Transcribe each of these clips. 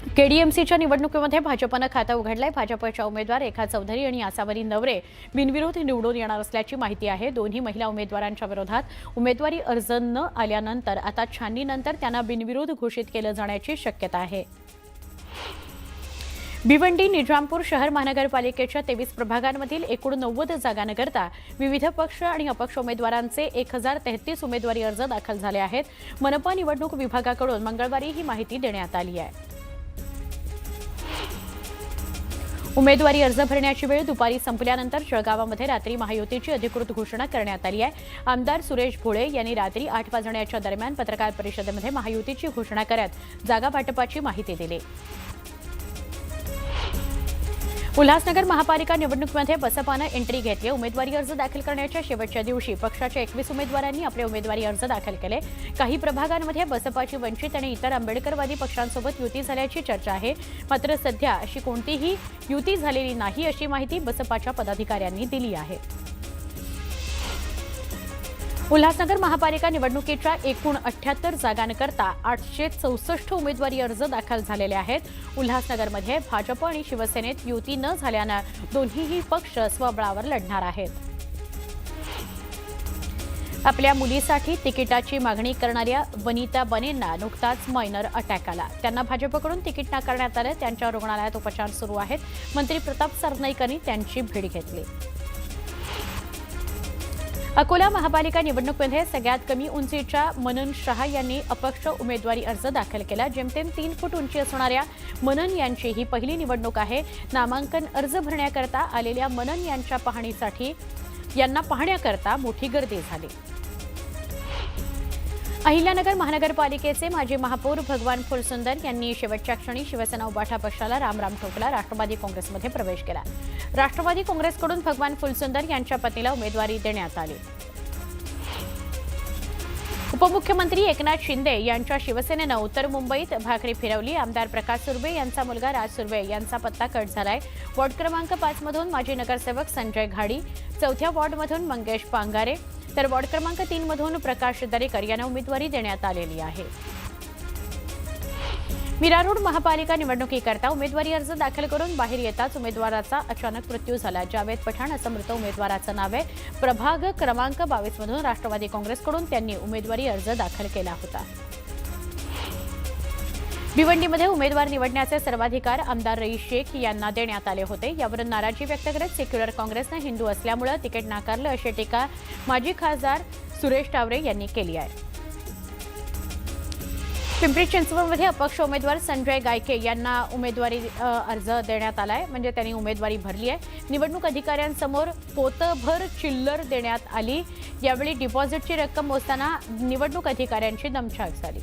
केडीएमसीच्या निवडणुकीमध्ये भाजपनं खातं उघडलंय। भाजपच्या उमेदवार रेखा चौधरी आणि आसावरी नवरे बिनविरोध निवडून येणार असल्याची माहिती आहे। दोन्ही महिला उमेदवारांच्या विरोधात उमेदवारी अर्ज न आल्यानंतर आता छाननीनंतर त्यांना बिनविरोध घोषित केलं जाण्याची शक्यता आहे। भिवंडी निजामपूर शहर महानगरपालिकेच्या 23 प्रभागांमधील एकूण 90 जागांकरता विविध पक्ष आणि अपक्ष उमेदवारांचे 1033 उमेदवारी अर्ज दाखल झाले आहेत। मनपा निवडणूक विभागाकडून मंगळवारी ही माहिती देण्यात आली आहे। उमेदवारी अर्ज भरण्याची वेळ दुपारी संपल्यानंतर जळगावामध्ये रात्री महायुतीची अधिकृत घोषणा करण्यात आली आहे। आमदार सुरेश भोळे यांनी रात्री 8 वाजण्याच्या दरम्यान पत्रकार परिषदेमध्ये महायुतीची घोषणा करत जागा वाटपाची माहिती दिली। उल्हासनगर महापालिका निवडणुकीमध्ये बसपानं एंट्री घेतली। उमेदवारी अर्ज दाखल करण्याच्या शेवटच्या दिवशी पक्षाच्या 21 उमेदवारांनी आपले उमेदवारी अर्ज दाखल केले। काही प्रभागांमध्ये बसपाची वंचित आणि इतर आंबेडकरवादी पक्षांसोबत युती झाल्याची चर्चा आहे, मात्र सध्या अशी कोणतीही युती झालेली नाही अशी माहिती बसपाच्या पदाधिकाऱ्यांनी दिली आहे। उल्हासनगर महापालिका निवडणुकीच्या एकूण 78 जागांकरता 864 उमेदवारी अर्ज दाखल झालेले आहेत। उल्हासनगरमध्ये भाजप आणि शिवसेनेत युती न झाल्यानं दोन्हीही पक्ष स्वबळावर लढणार आहेत। आपल्या मुलीसाठी तिकिटाची मागणी करणाऱ्या वनिता बनेंना नुकताच मायनर अटॅक आला। त्यांना भाजपकडून तिकीट नाकारण्यात आलं। त्यांच्या रुग्णालयात उपचार सुरू आहेत। मंत्री प्रताप सरनाईक यांनी त्यांची भेट घेतली। अकोला महापालिका निवडणुकीमध्ये सगळ्यात कमी उंचीच्या मनन शहा यांनी अपक्ष उमेदवारी अर्ज दाखल केला। जेमतेम 3 फूट उंची असणाऱ्या मनन यांची ही पहिली निवडणूक आहे। नामांकन अर्ज भरण्याकरता आलेल्या मनन यांना पाहण्याकरता मोठी गर्दी झाली। अहिल्यानगर महानगरपालिकेचे माजी महापौर भगवान फुलसुंदर यांनी शेवटच्या क्षणी शिवसेना उबाठा पक्षाला रामराम ठोकला। राष्ट्रवादी काँग्रेसमध्ये प्रवेश केला। राष्ट्रवादी काँग्रेसकडून भगवान फुलसुंदर यांच्या पत्नीला उमेदवारी देण्यात आली। उपमुख्यमंत्री एकनाथ शिंदे यांच्या शिवसेनेनं उत्तर मुंबईत भाकरी फिरवली। आमदार प्रकाश सुर्वे यांचा मुलगा राज सुर्वे यांचा पत्ता कट झालाय। वॉर्ड क्रमांक 5 मधून माजी नगरसेवक संजय घाडी, 4थ्या वॉर्डमधून मंगेश पांगारे तर वॉर्ड क्रमांक 3 मधून प्रकाश दरेकर यांना उमेदवारी देण्यात आलेली आहे। मीरा रोड महापालिका निवडणुकीकरता उमेदवारी अर्ज दाखल करून बाहेर येताच उमेदवाराचा अचानक मृत्यू झाला। जावेद पठाण असं मृत उमेदवाराचं नाव आहे। प्रभाग क्रमांक 22 मधून राष्ट्रवादी काँग्रेसकडून त्यांनी उमेदवारी अर्ज दाखल केला होता। भिवंडीमध्ये उमेदवार निवडण्याचे सर्वाधिकार आमदार रईस शेख यांना देण्यात आले होते। यावरून नाराजी व्यक्त करत सेक्युलर काँग्रेसने हिंदू असल्यामुळे तिकीट नाकारलं अशी टीका माजी खासदार सुरेश टावरे यांनी केली आहे। पिंपरी चिंचवडमध्ये अपक्ष उमेदवार संजय गायके यांना उमेदवारी अर्ज देण्यात आलाय, म्हणजे त्यांनी उमेदवारी भरली आहे। निवडणूक अधिकाऱ्यांसमोर पोतभर चिल्लर देण्यात आली। यावेळी डिपॉझिटची रक्कम मोजताना निवडणूक अधिकाऱ्यांची दमछाक झाली।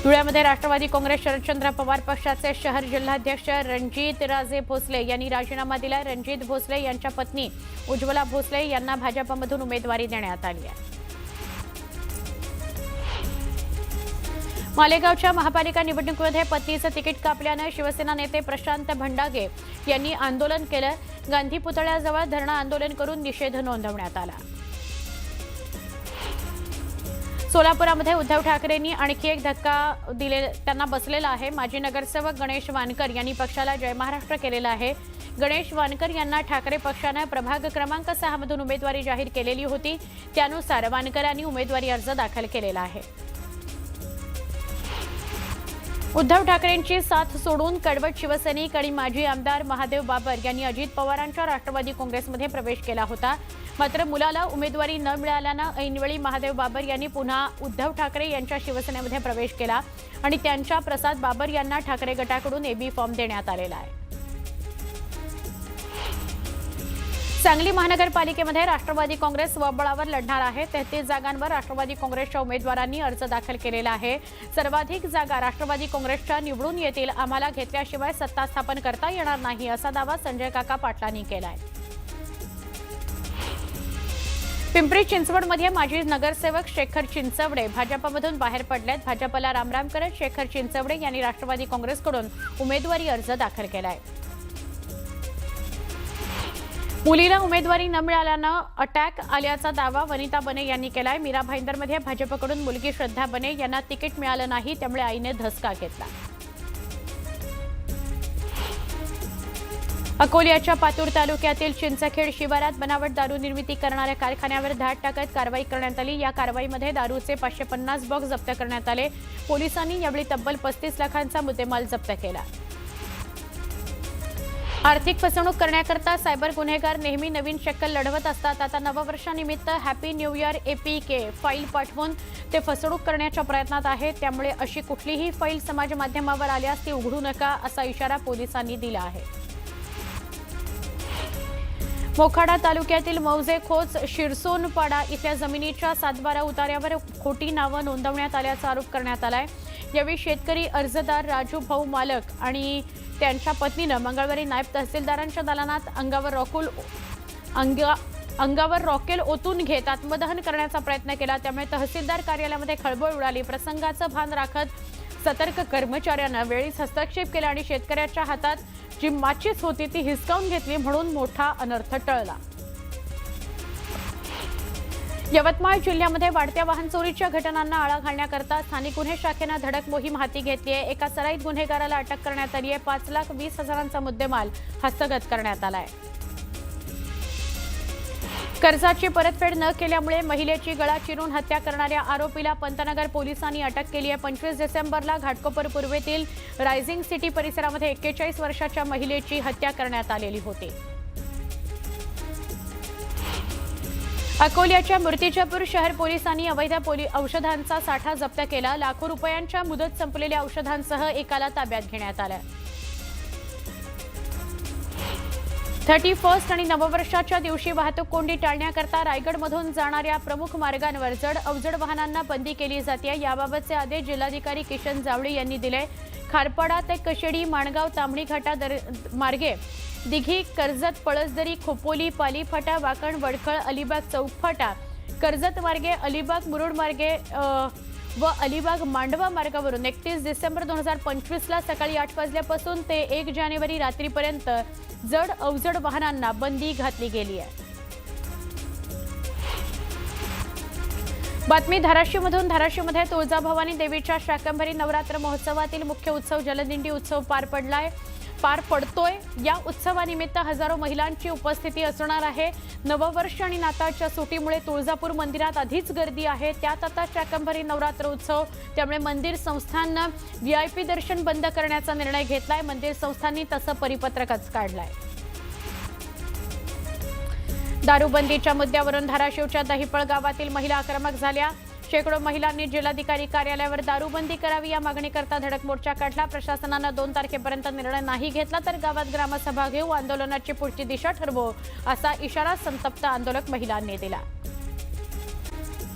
धुळ्यामध्ये राष्ट्रवादी काँग्रेस शरदचंद्र पवार पक्षाचे शहर जिल्हाध्यक्ष रणजित राजे भोसले यांनी राजीनामा दिला। रणजित भोसले यांच्या पत्नी उज्ज्वला भोसले यांना भाजपमधून उमेदवारी देण्यात आली आहे। मालेगावच्या महापालिका निवडणुकीमध्ये पत्नीचं तिकीट कापल्यानं शिवसेना नेते प्रशांत भंडागे यांनी आंदोलन केलं। गांधी पुतळ्याजवळ धरणं आंदोलन करून निषेध नोंदवण्यात आला। सोलापुरामध्ये उद्धव ठाकरेंनी आणखी एक धक्का त्यांना बसलेला आहे। माजी नगरसेवक गणेश वानकर यांनी पक्षाला जय महाराष्ट्र केलेला आहे। गणेश वानकर यांना ठाकरे पक्षानं प्रभाग क्रमांक 6 मधून उमेदवारी जाहीर केलेली होती। त्यानुसार वानकरांनी उमेदवारी अर्ज दाखल केलेला आहे। उद्धव ठाकरेंची साथ सोडून कडवट शिवसैनिक आणि माजी आमदार महादेव बाबर यांनी अजित पवारांच्या राष्ट्रवादी काँग्रेसमध्ये प्रवेश केला होता। मात्र मुलाला उमेदवारी न मिळाल्यानं ऐनवेळी महादेव बाबर यांनी पुन्हा उद्धव ठाकरे यांच्या शिवसेनेमध्ये प्रवेश केला आणि त्यांच्या प्रसाद बाबर यांना ठाकरे गटाकडून एबी फॉर्म देण्यात आलेला आहे। सांगली महानगरपालिकेमध्ये राष्ट्रवादी काँग्रेस स्वबळावर लढणार आहे। 33 जागांवर राष्ट्रवादी काँग्रेसच्या उमेदवारांनी अर्ज दाखल केलेला आहे। सर्वाधिक जागा राष्ट्रवादी काँग्रेसच्या निवडून येतील, आम्हाला घेतल्याशिवाय सत्ता स्थापन करता येणार नाही असा दावा संजय काका पाटलांनी केलाय। पिंपरी चिंचवडमध्ये माजी नगरसेवक शेखर चिंचवडे भाजपमधून बाहेर पडलेत। भाजपला रामराम करत शेखर चिंचवडे यांनी राष्ट्रवादी काँग्रेसकडून उमेदवारी अर्ज दाखल केलाय। मुलीला उमेदवारी न मिळाल्यानं अटॅक आल्याचा दावा वनिता बने यांनी केलाय। मीरा भाईंदरमध्ये भाजपकडून मुलगी श्रद्धा बने यांना तिकीट मिळालं नाही, त्यामुळे आईने धसका घेतला। अकोल्याच्या पातूर तालुक्यातील चिंचखेड शिवारात बनावट दारू निर्मिती करणाऱ्या कारखान्यावर धाड टाकत कारवाई करण्यात आली। या कारवाईमध्ये दारूचे 550 बॉक्स जप्त करण्यात आले। पोलिसांनी यावेळी तब्बल 35 लाखांचा मुद्देमाल जप्त केला। आर्थिक फसवणूक करण्याकरता सायबर गुन्हेगार नेहमी नवीन शक्कल लढवत असतात। आता नववर्षानिमित्त happy new year APK file पाठवून ते फसवणूक करण्याच्या प्रयत्नात आहेत। त्यामुळे अशी कुठलीही फाईल समाज माध्यमावर आल्यास ती उघडू नका, असा इशारा पोलिसांनी दिला आहे। मोखाडा तालुक्यातील मौजे खोच शिरसोनपाडा इथल्या जमिनीच्या 7/12 उतार्यावर खोटी नावं नोंदवण्यात आल्याचा आरोप करण्यात आलाय। यावेळी शेतकरी अर्जदार राजू भाऊ मालक आणि त्यांच्या पत्नीनं मंगळवारी नायब तहसीलदारांच्या दालनात अंगावर रॉकेल ओतून घेत आत्मदहन करण्याचा प्रयत्न केला। त्यामुळे तहसीलदार कार्यालयामध्ये खळबळ उडाली। प्रसंगाचं भान राखत सतर्क कर्मचाऱ्यांना वेळीच हस्तक्षेप केला आणि शेतकऱ्याच्या हातात जी माचीस होती ती हिसकावून घेतली, म्हणून मोठा अनर्थ टळला। यवतमाळ जिल्ह्यामध्ये वाढत्या वाहन चोरीच्या घटनांना आळा घालण्याकरता स्थानिक गुन्हे शाखेनं धडक मोहीम हाती घेतली आहे। एका सराईत गुन्हेगाराला अटक करण्यात आली आहे। 5,20,000चा मुद्देमाल हस्तगत करण्यात आलाय। कर्जाची परतफेड न केल्यामुळे महिलेची गळा चिरून हत्या करणाऱ्या आरोपीला पंतनगर पोलिसांनी अटक केली आहे। 25 डिसेंबरला घाटकोपर पूर्वेतील रायझिंग सिटी परिसरामध्ये 41 वर्षाच्या महिलेची हत्या करण्यात आलेली होती। अकोल्याच्या मूर्तिजापूर शहर पोलिसांनी अवैध औषधांचा साठा जप्त केला। लाखो रुपयांच्या मुदत संपलेल्या औषधांसह एकाला ताब्यात घेण्यात आलं। 31 आणि नववर्षाच्या दिवशी वाहतूक कोंडी टाळण्याकरता रायगडमधून जाणाऱ्या प्रमुख मार्गांवर जड अवजड वाहनांना बंदी केली जाते। याबाबतचे आदेश जिल्हाधिकारी किशन जावळे यांनी दिले। खारपाडा ते कशेडी, माणगाव, तांबडी घाटा मार्गे दिघी, कर्जत, पळसदरी, खोपोली, पाली फाटा, वाकण, वडखळ, अलिबाग चौक फाटा, कर्जत मार्गे अलिबाग, मुरुड मार्गे व अलिबाग मांडवा मार्गावरून 31 डिसेंबर 2025ला सकाळी 8 वाजल्यापासून ते 1 जानेवारी रात्रीपर्यंत जड अवजड वाहनांना बंदी घातली गेली आहे। बातमी धाराशिवमधून। धाराशिवमध्ये तुळजाभवानी देवीच्या शाकंभरी नवरात्र महोत्सवातील मुख्य उत्सव जलदिंडी उत्सव पार पडतोय। या उत्सवानिमित्त हजारो महिलांची उपस्थिती असणार आहे। नववर्ष आणि नाताळच्या सुटीमुळे तुळजापूर मंदिरात आधीच गर्दी आहे, त्यात आता शाकंभरी नवरात्र उत्सव, त्यामुळे मंदिर संस्थांना VIP दर्शन बंद करण्याचा निर्णय घेतलाय। मंदिर संस्थांनी तसं परिपत्रकच काढलंय। दारूबंदीच्या मुद्द्यावरून धाराशिवच्या दहिपळ गावातील महिला आक्रमक झाल्या। शेकडो महिलांनी जिल्हाधिकारी कार्यालयावर दारूबंदी करावी या मागणीकरता धडक मोर्चा काढला। प्रशासनानं 2 तारखेपर्यंत निर्णय नाही घेतला तर गावात ग्रामसभा घेऊ, आंदोलनाची पुढची दिशा ठरवू, असा इशारा संतप्त आंदोलक महिलांनी दिला।